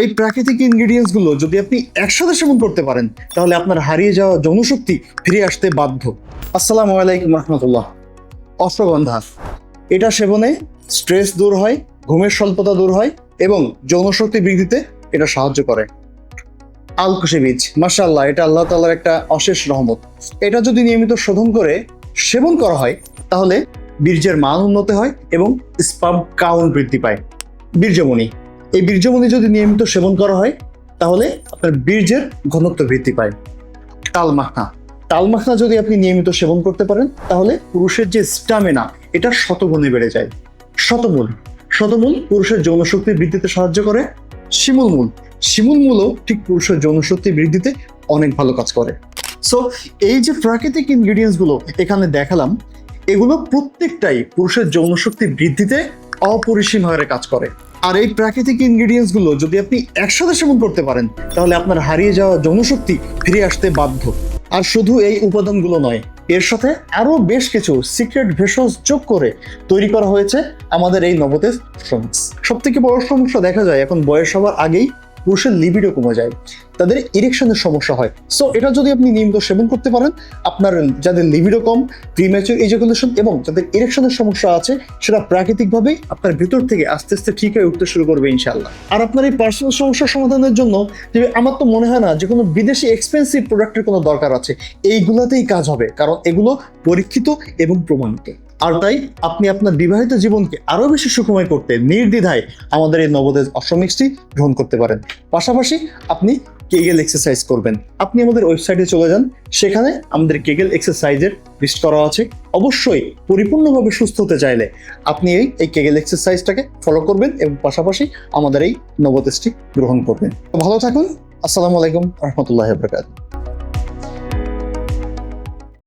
এই প্রাকৃতিক ইনগ্রেডিয়েন্টস গুলো যদি আপনি একসাথে সেবন করতে পারেন তাহলে আপনার হারিয়ে যাওয়া যৌনশক্তি ফিরে আসতে বাধ্য। আসসালামু আলাইকুম রহমতুল্লাহ। অশ্বগন্ধা, এটা সেবনে স্ট্রেস দূর হয়, ঘুমের স্বল্পতা দূর হয় এবং যৌনশক্তি বৃদ্ধিতে এটা সাহায্য করে। আলকুশি বীজ, মাশাআল্লাহ, এটা আল্লাহ তাআলার একটা অশেষ রহমত। এটা যদি নিয়মিত শোধন করে সেবন করা হয় তাহলে বীর্যের মান উন্নত হয় এবং স্পার্ম কাউন্ট বৃদ্ধি পায়। বীর্যমণি, এই বীর্যমণি যদি নিয়মিত সেবন করা হয় তাহলে আপনার বীর্যের ঘনত্ব বৃদ্ধি পায়। তালমাখনা, তালমাখনা যদি আপনি নিয়মিত সেবন করতে পারেন তাহলে পুরুষের যে স্ট্যামিনা এটা শতগুণে বেড়ে যায়। শতমূল, শতমূল পুরুষের যৌনশক্তি বৃদ্ধিতে সাহায্য করে। শিমুল মূল, শিমুল মূলও ঠিক পুরুষের যৌনশক্তি বৃদ্ধিতে অনেক ভালো কাজ করে। সো এই যে প্রাকৃতিক ইনগ্রেডিয়েন্টস গুলো এখানে দেখালাম, এগুলো প্রত্যেকটাই পুরুষের যৌনশক্তি বৃদ্ধিতে অপরিসীমভাবে কাজ করে। আর এই প্রাকৃতিক ইনগ্রেডিয়েন্টস গুলো যদি আপনি একসাথে সেবন করতে পারেন তাহলে আপনার হারিয়ে যাওয়া যৌনশক্তি ফিরে আসতে বাধ্য। আর শুধু এই উপাদানগুলো নয়, এর সাথে আরো বেশ কিছু সিক্রেট ভেষজ যোগ করে তৈরি করা হয়েছে আমাদের এই নবতেজ অশ্বমিক্স। সব থেকে বড় সমস্যা দেখা যায় এখন বয়স হওয়ার আগেই পুরুষের লিবিডো কমে যায়, তাদের ইরেকশনের সমস্যা হয়। সো এটা যদি আপনি নিয়মিত সেবন করতে পারেন, আপনার যাদের লিবিডো কম, প্রিম্যাচুর ইজাকুলেশন এবং যাদের ইরেকশনের সমস্যা আছে সেটা প্রাকৃতিকভাবেই আপনার ভিতর থেকে আস্তে আস্তে ঠিক হয়ে উঠতে শুরু করবে ইনশাআল্লাহ। আর আপনার এই পার্সোনাল সমস্যার সমাধানের জন্য যে আমার তো মনে হয় না যে কোনো বিদেশি এক্সপেন্সিভ প্রোডাক্টের কোনো দরকার আছে, এইগুলাতেই কাজ হবে, কারণ এগুলো পরীক্ষিত এবং প্রমাণিত। আর তাই আপনি আপনার বিবাহিত জীবনকে আরো বেশি সুখময় করতে নির্দ্বিধায় আমাদের এই নবতেজ অশ্বমিক্সটি গ্রহণ করতে পারেন। পাশাপাশি আপনি কেগেল এক্সারসাইজ করবেন, আপনি আমাদের ওয়েবসাইটে চলে যান, সেখানে আমাদের কেগেল এক্সারসাইজের লিস্ট করা আছে। অবশ্যই পরিপূর্ণভাবে সুস্থ হতে চাইলে আপনি এই কেগেল এক্সারসাইজটাকে ফলো করবেন এবং পাশাপাশি আমাদের এই নবতেজটি গ্রহণ করবেন। ভালো থাকুন। আসসালামু আলাইকুম রহমতুল্লাহি ওয়া বারাকাতুহু।